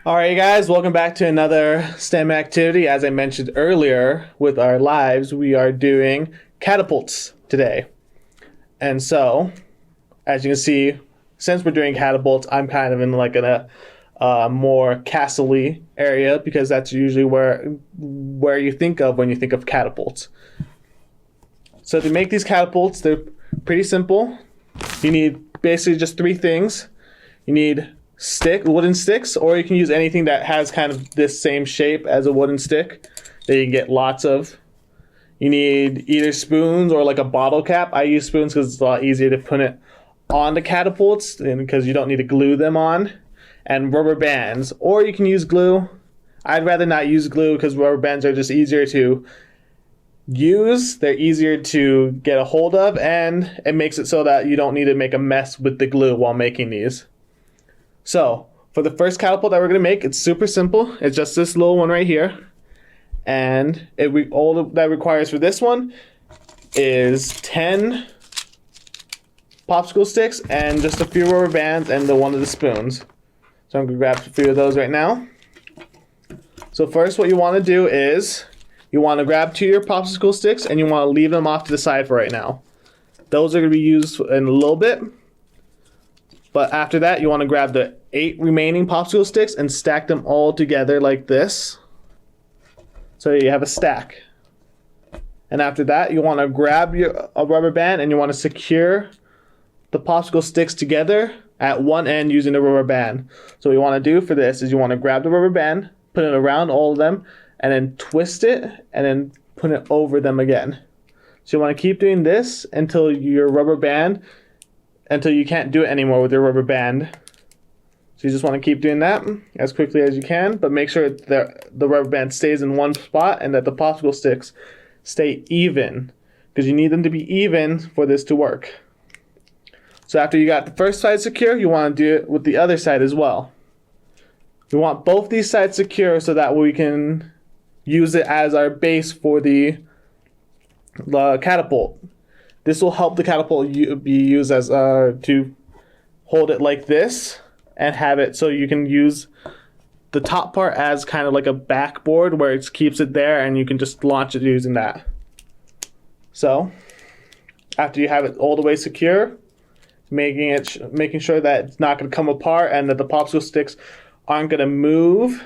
All right, guys, welcome back to another STEM activity. As I mentioned earlier with our lives, we are doing catapults today. And so, as you can see, since we're doing catapults, I'm kind of in like a more castle-y area because that's usually where you think of when you think of catapults. So to make these catapults, they're pretty simple. You need basically just three things. You need wooden sticks, or you can use anything that has kind of this same shape as a wooden stick that you can get lots of. You need either spoons or like a bottle cap. I use spoons because it's a lot easier to put it on the catapults and because you don't need to glue them on. And rubber bands, or you can use glue. I'd rather not use glue because rubber bands are just easier to use. They're easier to get a hold of, and it makes it so that you don't need to make a mess with the glue while making these. So, for the first catapult that we're going to make, it's super simple. It's just this little one right here. And all that requires for this one is 10 popsicle sticks and just a few rubber bands and one of the spoons. So I'm going to grab a few of those right now. So first what you want to do is you want to grab 2 of your popsicle sticks and you want to leave them off to the side for right now. Those are going to be used in a little bit. But after that, you want to grab the 8 remaining popsicle sticks and stack them all together like this. So you have a stack. And after that, you want to grab a rubber band and you want to secure the popsicle sticks together at one end using the rubber band. So what you want to do for this is you want to grab the rubber band, put it around all of them, and then twist it and then put it over them again. So you want to keep doing this until you can't do it anymore with your rubber band. So you just want to keep doing that as quickly as you can, but make sure that the rubber band stays in one spot and that the popsicle sticks stay even, because you need them to be even for this to work. So after you got the first side secure, you want to do it with the other side as well. We want both these sides secure so that we can use it as our base for the catapult. This will help the catapult be used as to hold it like this and have it so you can use the top part as kind of like a backboard where it keeps it there and you can just launch it using that. So after you have it all the way secure, making sure that it's not going to come apart and that the popsicle sticks aren't going to move.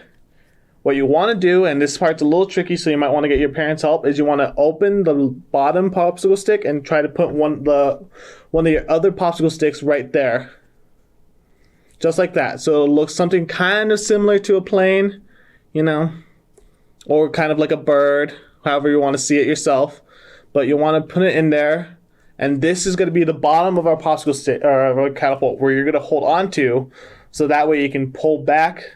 What you want to do, and this part's a little tricky, so you might want to get your parents' help, is you want to open the bottom popsicle stick and try to put one of your other popsicle sticks right there. Just like that. So it looks something kind of similar to a plane, or kind of like a bird, however you want to see it yourself. But you want to put it in there, and this is going to be the bottom of our popsicle stick, or our catapult, where you're going to hold on to, so that way you can pull back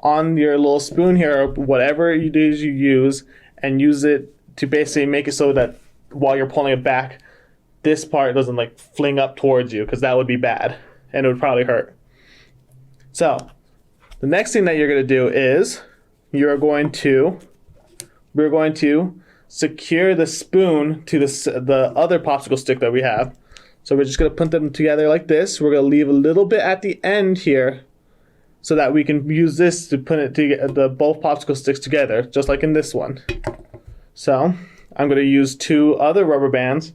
on your little spoon here, or whatever you use, and use it to basically make it so that while you're pulling it back, this part doesn't like fling up towards you, because that would be bad and it would probably hurt. So the next thing that you're going to do is we're going to secure the spoon to the other popsicle stick that we have. So we're just going to put them together like this. We're going to leave a little bit at the end here so that we can use this to put both popsicle sticks together, just like in this one. So I'm going to use 2 other rubber bands,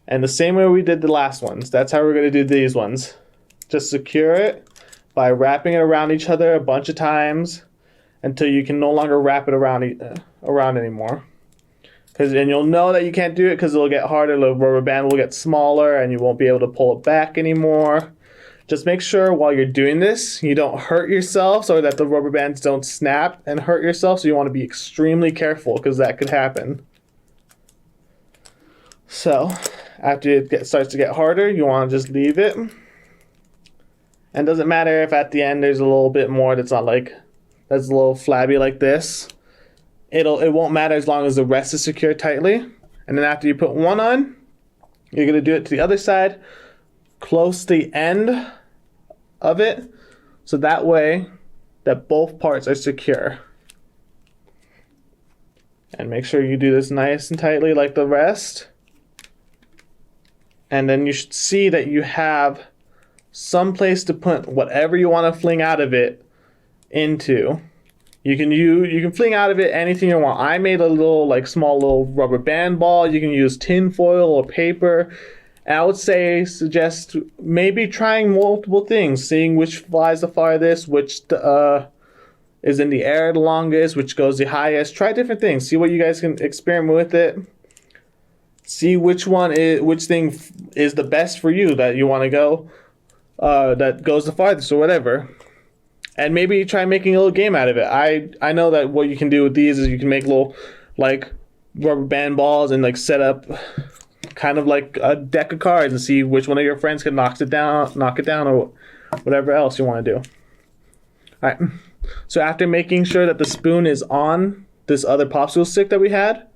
and the same way we did the last ones. That's how we're going to do these ones. Just secure it by wrapping it around each other a bunch of times until you can no longer wrap it around anymore. And you'll know that you can't do it because it'll get harder. The rubber band will get smaller and you won't be able to pull it back anymore. Just make sure while you're doing this, you don't hurt yourself, so that the rubber bands don't snap and hurt yourself. So you want to be extremely careful because that could happen. So after it starts to get harder, you want to just leave it. And it doesn't matter if at the end there's a little bit more that's a little flabby like this. It won't matter as long as the rest is secured tightly. And then after you put one on, you're going to do it to the other side, close to the end of it, so that way that both parts are secure. And make sure you do this nice and tightly like the rest. And then you should see that you have some place to put whatever you want to fling out of it into. You can fling out of it anything you want. I made a little like small little rubber band ball. You can use tin foil or paper. And I would suggest maybe trying multiple things, seeing which flies the farthest, which is in the air the longest, which goes the highest. Try different things. See what you guys can experiment with it. See which thing is the best for you that you want to go, that goes the farthest or whatever. And maybe try making a little game out of it. I know that what you can do with these is you can make little like rubber band balls and like set up kind of like a deck of cards and see which one of your friends can knock it down, or whatever else you want to do. All right. So after making sure that the spoon is on this other popsicle stick that we had,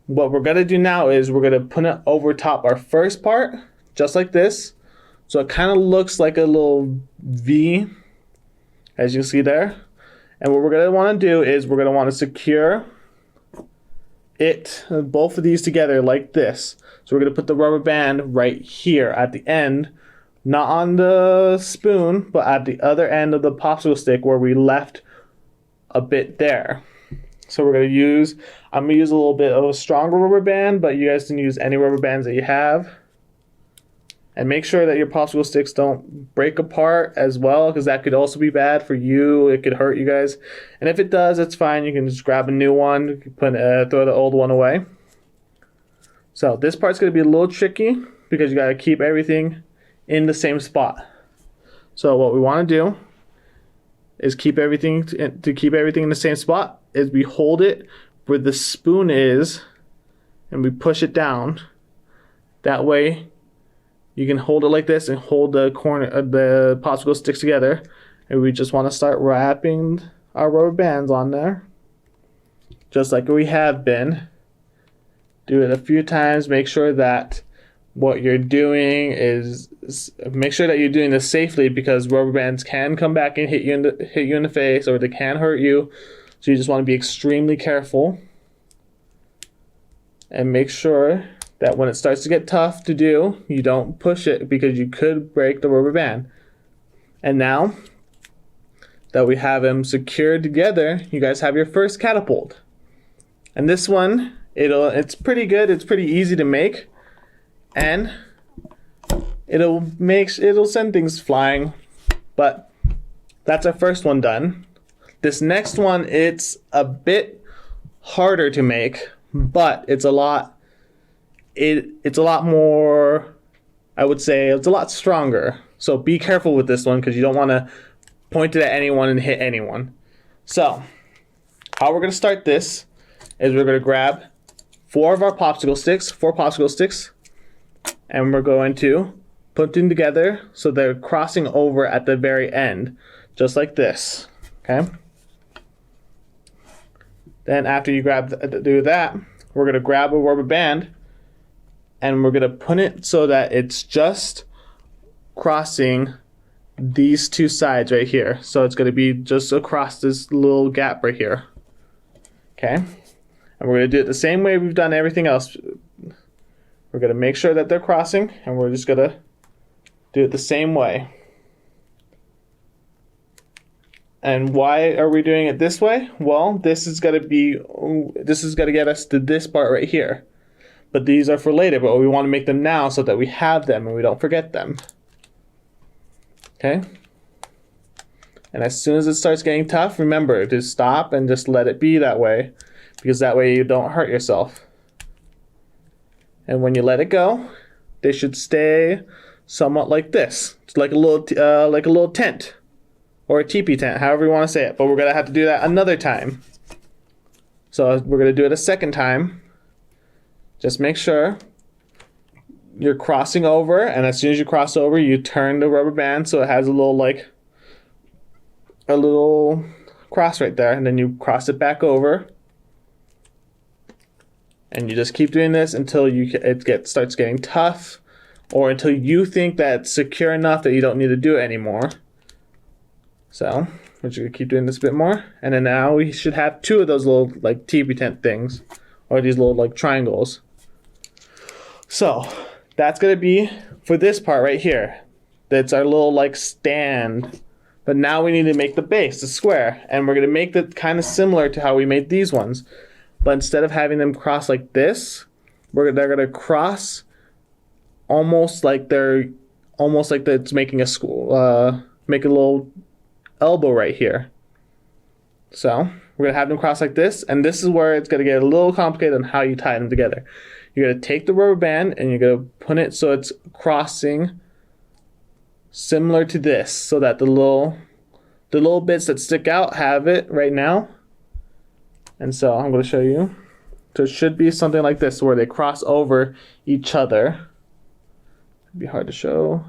what we're gonna do now is we're gonna put it over top our first part, just like this. So it kind of looks like a little V, as you see there. And what we're gonna want to do is we're gonna want to secure both of these together like this. So we're going to put the rubber band right here at the end, not on the spoon, but at the other end of the popsicle stick where we left a bit there. So I'm going to use a little bit of a stronger rubber band, but you guys can use any rubber bands that you have. And make sure that your popsicle sticks don't break apart as well, because that could also be bad for you. It could hurt you guys. And if it does, it's fine. You can just grab a new one, throw the old one away. So this part's going to be a little tricky because you got to keep everything in the same spot. So what we want to do is keep everything in the same spot. Is we hold it where the spoon is, and we push it down. That way, you can hold it like this and hold the corner of the popsicle sticks together. And we just want to start wrapping our rubber bands on there, just like we have been. Do it a few times. Make sure that what you're doing is make sure that you're doing this safely, because rubber bands can come back and hit you in the face, or they can hurt you. So you just want to be extremely careful and make sure that when it starts to get tough to do, you don't push it, because you could break the rubber band. And now that we have them secured together, you guys have your first catapult. And this one, it's pretty good. It's pretty easy to make, and it'll send things flying. But that's our first one done. This next one, it's a bit harder to make, but it's a lot more, I would say it's a lot stronger. So be careful with this one, because you don't want to point it at anyone and hit anyone. So how we're going to start this is we're going to grab four popsicle sticks, and we're going to put them together so they're crossing over at the very end, just like this. Okay. Then after you do that, we're going to grab a rubber band, and we're going to put it so that it's just crossing these two sides right here. So it's going to be just across this little gap right here. Okay. And we're going to do it the same way we've done everything else. We're going to make sure that they're crossing, and we're just going to do it the same way. And why are we doing it this way? Well, this is going to get us to this part right here. But these are for later, but we want to make them now so that we have them and we don't forget them. Okay? And as soon as it starts getting tough, remember to stop and just let it be that way, because that way you don't hurt yourself. And when you let it go, they should stay somewhat like this. It's like a little tent, or a teepee tent, however you want to say it. But we're going to have to do that another time. So we're going to do it a second time. Just make sure you're crossing over, and as soon as you cross over, you turn the rubber band so it has a little cross right there, and then you cross it back over. And you just keep doing this until it starts getting tough, or until you think that it's secure enough that you don't need to do it anymore. So we're just going to keep doing this a bit more. And then now we should have two of those little like teepee tent things, or these little like triangles. So that's going to be for this part right here. That's our little like stand But now we need to make the base, the square, and we're going to make that kind of similar to how we made these ones. But instead of having them cross like this, they're going to cross almost like it's making a school, make a little elbow right here. So we're going to have them cross like this, and this is where it's going to get a little complicated on how you tie them together. You're going to take the rubber band and you're going to put it so it's crossing similar to this, so that the little bits that stick out have it right now. And so I'm going to show you. So it should be something like this, where they cross over each other. It'd be hard to show.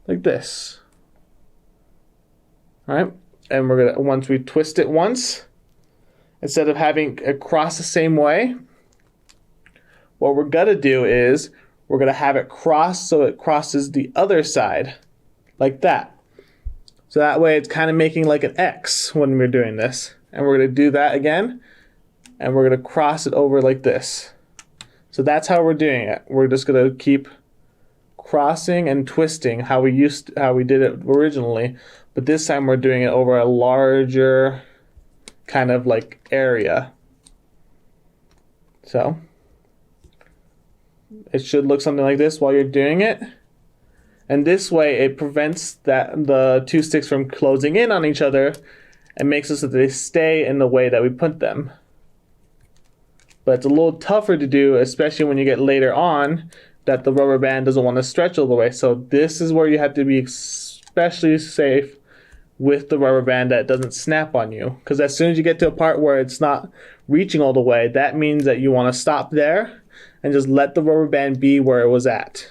Like this. All right? And we're gonna, once we twist it once, instead of having it cross the same way, what we're gonna do is we're gonna have it cross so it crosses the other side, like that. So that way it's kind of making like an X when we're doing this. And we're gonna do that again, and we're gonna cross it over like this. So that's how we're doing it. We're just gonna keep crossing and twisting how we did it originally, but this time we're doing it over a larger kind of like area. So it should look something like this while you're doing it, and this way it prevents the two sticks from closing in on each other and makes it so that they stay in the way that we put them. But it's a little tougher to do, especially when you get later on that the rubber band doesn't want to stretch all the way. So this is where you have to be especially safe with the rubber band, that it doesn't snap on you. Because as soon as you get to a part where it's not reaching all the way, that means that you want to stop there and just let the rubber band be where it was at.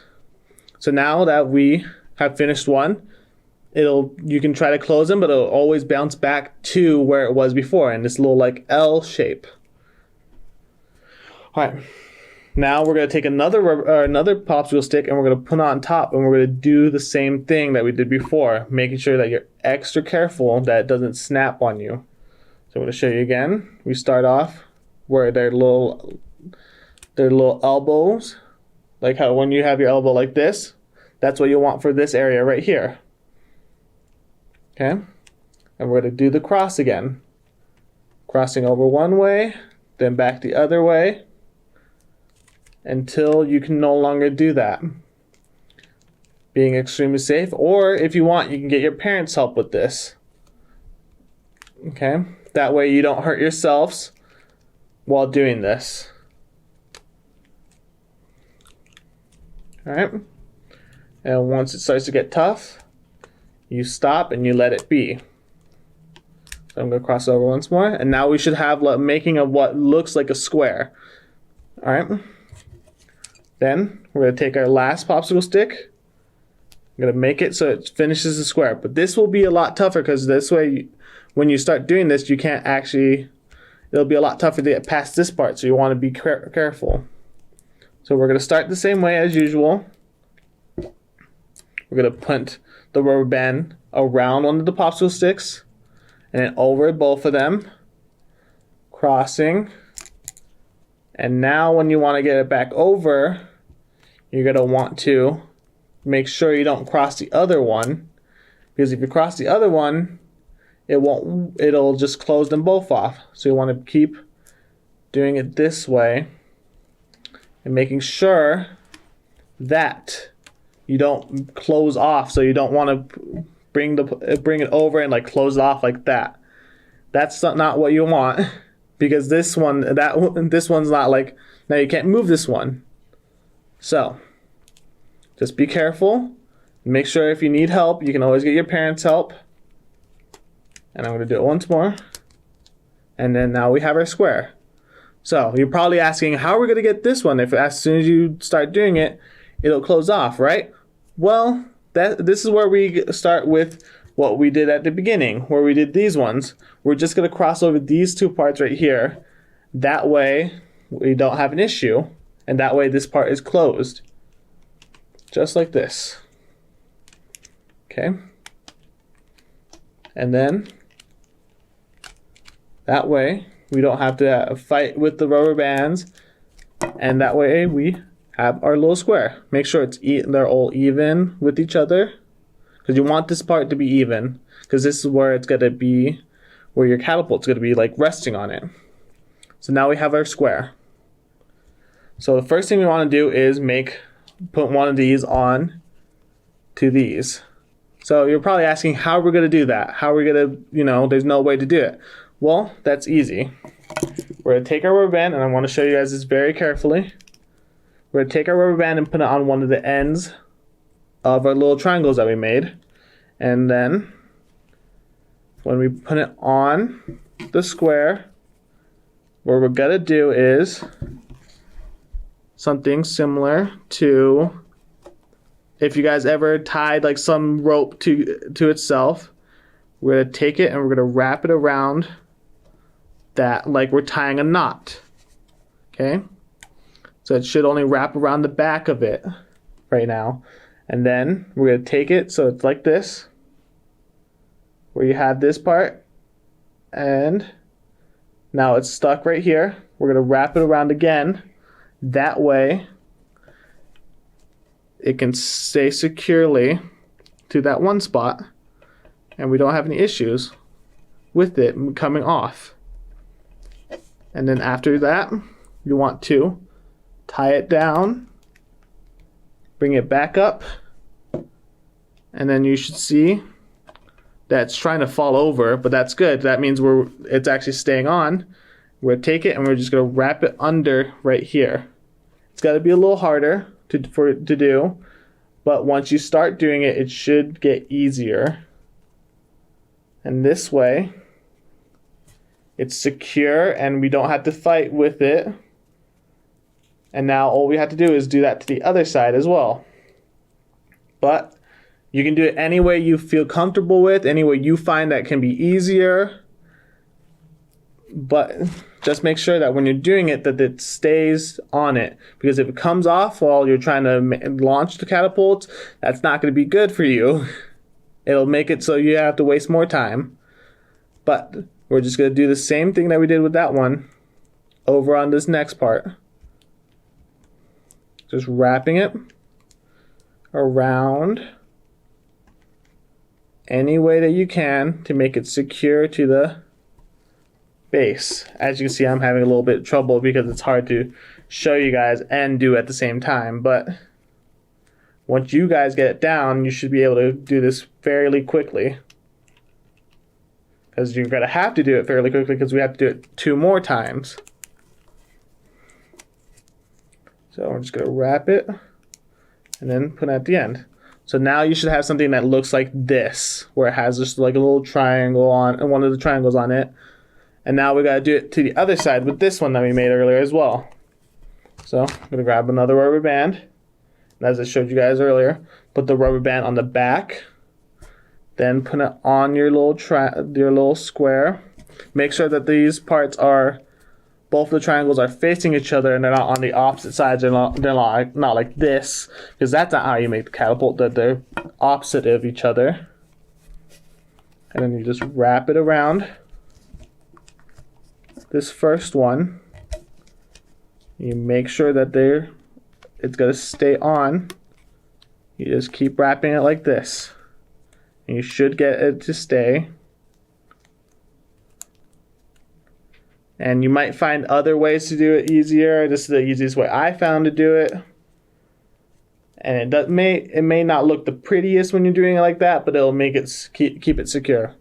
So now that we have finished one, you can try to close them, but it'll always bounce back to where it was before in this little like L shape. All right. Now we're going to take another popsicle stick and we're going to put it on top, and we're going to do the same thing that we did before, making sure that you're extra careful that it doesn't snap on you. So I'm going to show you again. We start off where they're little elbows, like how when you have your elbow like this, that's what you want for this area right here. Okay? And we're going to do the cross again. Crossing over one way, then back the other way, until you can no longer do that. Being extremely safe, or if you want, you can get your parents' help with this. Okay? That way you don't hurt yourselves while doing this. Alright? And once it starts to get tough, you stop and you let it be. So I'm going to cross over once more, and now we should have making of what looks like a square. Alright? Then we're going to take our last popsicle stick. I'm going to make it so it finishes the square. But this will be a lot tougher, because this way, when you start doing this, you can't actually, it'll be a lot tougher to get past this part, so you want to be careful. So we're going to start the same way as usual. We're going to put the rubber band around one of the popsicle sticks, and then over both of them, crossing. And now when you want to get it back over, you're going to want to make sure you don't cross the other one, because if you cross the other one, it'll just close them both off. So you want to keep doing it this way and making sure that you don't close off. So you don't want to bring it over and like close it off like that. That's not what you want. Because this one's not like, now you can't move this one. So just be careful. Make sure if you need help, you can always get your parents' help. And I'm going to do it once more. And then now we have our square. So you're probably asking, how are we going to get this one if as soon as you start doing it, it'll close off, right? Well, this is where we start with what we did at the beginning, where we did these ones. We're just going to cross over these two parts right here. That way we don't have an issue, and that way this part is closed. Just like this. Okay? And then that way we don't have to fight with the rubber bands, and that way we have our little square. Make sure they're all even with each other. because you want this part to be even, because this is where it's going to be, where your catapult's going to be like resting on it. So now we have our square. So the first thing we want to do is put one of these on to these. So you're probably asking how we're going to do that. How are we going to, there's no way to do it. Well, that's easy. We're going to take our rubber band, and I want to show you guys this very carefully. We're going to take our rubber band and put it on one of the ends of our little triangles that we made. And then when we put it on the square, what we're going to do is something similar to if you guys ever tied like some rope to itself. We're going to take it and we're going to wrap it around that like we're tying a knot. Okay? So it should only wrap around the back of it right now. And then we're going to take it so it's like this, where you have this part, and now it's stuck right here. We're going to wrap it around again. That way it can stay securely to that one spot, and we don't have any issues with it coming off. And then after that, you want to tie it down, bring it back up, and then you should see that it's trying to fall over, but that's good. That means it's actually staying on. We're going to take it and we're just going to wrap it under right here. It's got to be a little harder for it to do, but once you start doing it, it should get easier. And this way, it's secure and we don't have to fight with it. And now all we have to do is do that to the other side as well. But you can do it any way you feel comfortable with, any way you find that can be easier. But just make sure that when you're doing it, that it stays on it. Because if it comes off while you're trying to launch the catapult, that's not going to be good for you. It'll make it so you have to waste more time. But we're just going to do the same thing that we did with that one over on this next part. Just wrapping it around any way that you can to make it secure to the base. As you can see, I'm having a little bit of trouble because it's hard to show you guys and do at the same time. But once you guys get it down, you should be able to do this fairly quickly. Because you're going to have to do it fairly quickly because we have to do it 2 more times. So we're just going to wrap it and then put it at the end. So now you should have something that looks like this, where it has just like a little triangle on, and one of the triangles on it. And now we got to do it to the other side with this one that we made earlier as well. So I'm going to grab another rubber band. And as I showed you guys earlier, put the rubber band on the back. Then put it on your little square. Make sure that these parts are, both the triangles are facing each other and they're not on the opposite sides. They're not like this, because that's not how you make the catapult, that they're opposite of each other. And then you just wrap it around this first one. You make sure that it's going to stay on. You just keep wrapping it like this. And you should get it to stay. And you might find other ways to do it easier. This is the easiest way I found to do it. And it may not look the prettiest when you're doing it like that, but it'll make it keep it secure.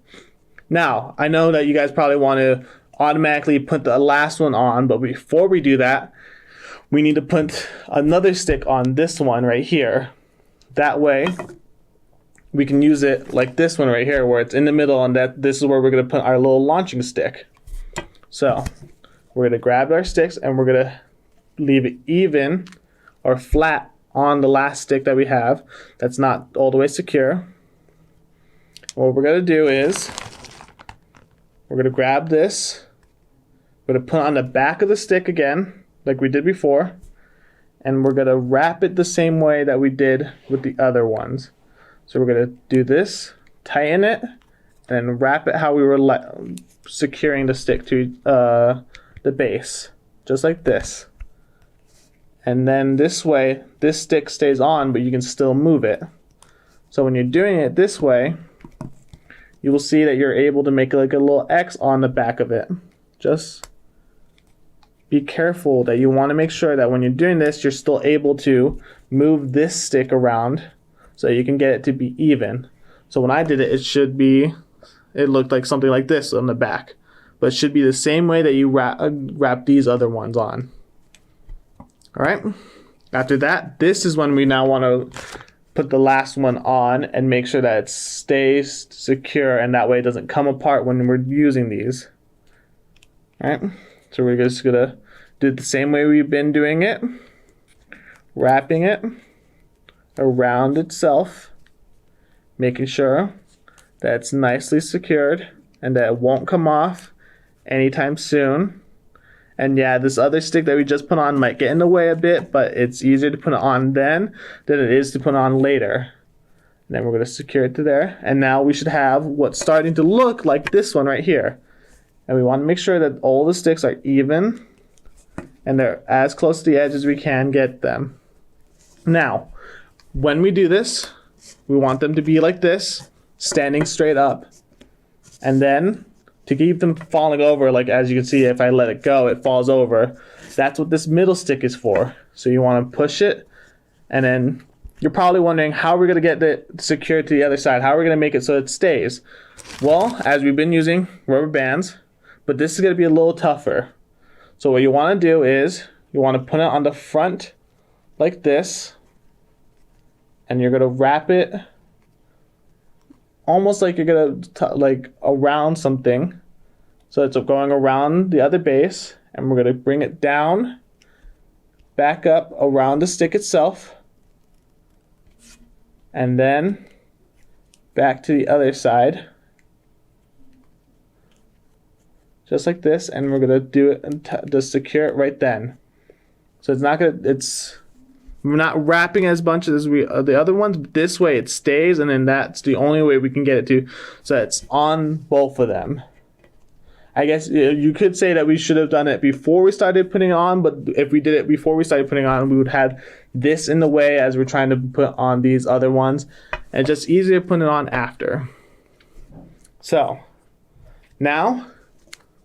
Now, I know that you guys probably want to automatically put the last one on, but before we do that, we need to put another stick on this one right here. That way, we can use it like this one right here, where it's in the middle, and this is where we're going to put our little launching stick. So we're going to grab our sticks and we're going to leave it even or flat on the last stick that we have that's not all the way secure. What we're going to do is we're going to grab this, we're going to put it on the back of the stick again like we did before, and we're going to wrap it the same way that we did with the other ones. So we're going to do this, tighten it, and wrap it how we were securing the stick to the base, just like this. And then this way, this stick stays on, but you can still move it. So when you're doing it this way, you will see that you're able to make like a little X on the back of it. Just be careful that you want to make sure that when you're doing this, you're still able to move this stick around so you can get it to be even. So when I did it, it looked like something like this on the back. But it should be the same way that you wrap these other ones on. All right. After that, this is when we now want to put the last one on and make sure that it stays secure, and that way it doesn't come apart when we're using these. All right. So we're just gonna do it the same way we've been doing it, wrapping it around itself, making sure that it's nicely secured and that it won't come off anytime soon. And yeah, this other stick that we just put on might get in the way a bit, but it's easier to put it on then than it is to put on later. And then we're going to secure it to there. And now we should have what's starting to look like this one right here. And we want to make sure that all the sticks are even and they're as close to the edge as we can get them. Now, when we do this, we want them to be like this, standing straight up. And then to keep them falling over, like as you can see, if I let it go, it falls over. That's what this middle stick is for. So you want to push it, and then you're probably wondering how we're going to get it secured to the other side. How are we going to make it so it stays? Well, as we've been using rubber bands, but this is going to be a little tougher. So what you want to do is you want to put it on the front like this, and you're going to wrap it almost like you're going to like around something. So it's going around the other base, and we're going to bring it down, back up around the stick itself, and then back to the other side. Just like this, and we're going to do it and just secure it right then. So it's not going to, we're not wrapping as much as the other ones, but this way it stays, and then that's the only way we can get it to, so it's on both of them. I guess you could say that we should have done it before we started putting it on, but if we did it before we started putting it on, we would have this in the way as we're trying to put on these other ones, and it's just easier putting it on after. So now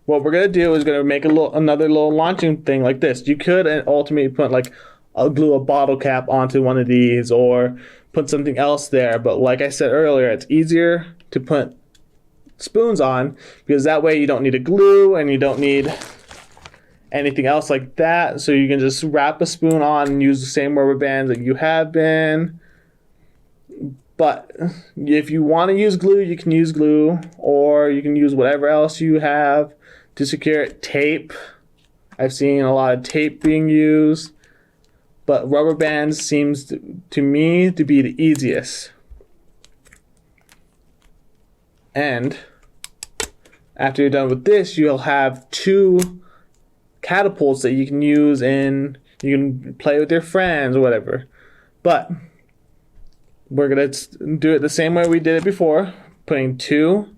what we're going to do is going to make another little launching thing like this. You could ultimately put like glue a bottle cap onto one of these or put something else there, but like I said earlier, it's easier to put spoons on because that way you don't need a glue and you don't need anything else like that. So you can just wrap a spoon on and use the same rubber bands that you have been. But if you want to use glue, you can use glue, or you can use whatever else you have to secure it. Tape. I've seen a lot of tape being used, but rubber bands seems to me to be the easiest. And after you're done with this, you'll have two catapults that you can use and you can play with your friends or whatever. But we're going to do it the same way we did it before, putting two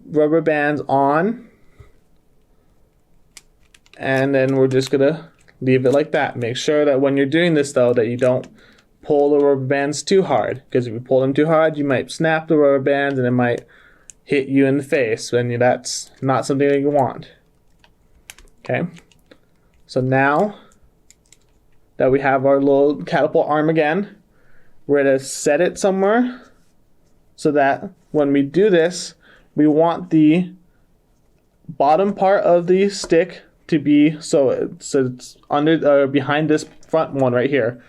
rubber bands on, and then we're just going to leave it like that. Make sure that when you're doing this, though, that you don't pull the rubber bands too hard, because if you pull them too hard, you might snap the rubber bands and it might hit you in the face, and that's not something that you want. Okay, so now that we have our little catapult arm again, we're going to set it somewhere so that when we do this, we want the bottom part of the stick to be so it's under behind this front one right here,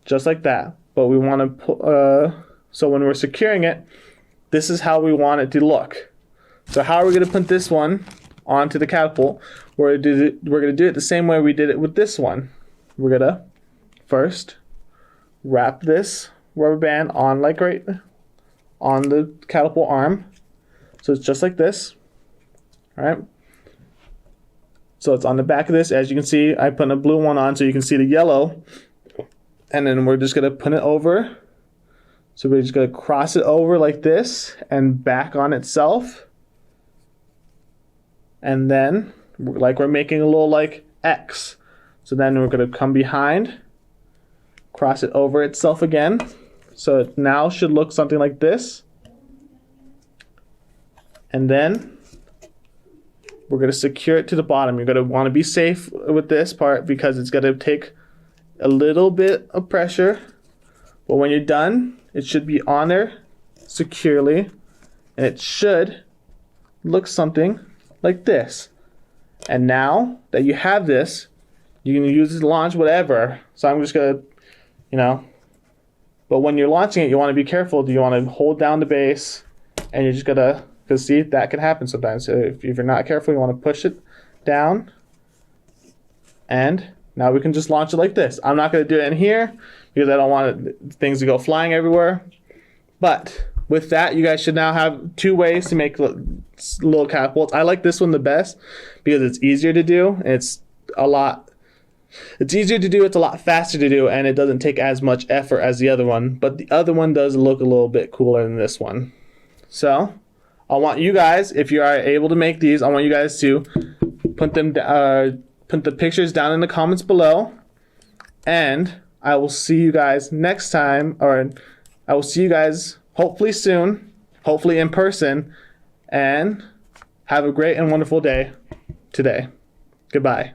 just like that. But we want to so when we're securing it, this is how we want it to look. So how are we going to put this one onto the catapult? We're going to do it the same way we did it with this one. We're going to first wrap this rubber band on like right on the catapult arm. So it's just like this. All right. So it's on the back of this. As you can see, I put a blue one on so you can see the yellow. And then we're just going to put it over. So we're just going to cross it over like this and back on itself. And then, like we're making a little like X. So then we're going to come behind, cross it over itself again. So it now should look something like this. And then we're going to secure it to the bottom. You're going to want to be safe with this part because it's going to take a little bit of pressure. But when you're done, it should be on there securely. And it should look something like this. And now that you have this, you can use it to launch whatever. So I'm just going to, but when you're launching it, you want to be careful. You want to hold down the base, and you're just going to, because see, that can happen sometimes. So if you're not careful, you want to push it down. And now we can just launch it like this. I'm not going to do it in here because I don't want things to go flying everywhere. But with that, you guys should now have 2 ways to make little catapults. I like this one the best because it's easier to do. And it's easier to do, it's a lot faster to do, and it doesn't take as much effort as the other one. But the other one does look a little bit cooler than this one. So I want you guys, if you are able to make these, I want you guys to put the pictures down in the comments below. And I will see you guys next time, or I will see you guys hopefully soon, hopefully in person, and have a great and wonderful day today. Goodbye.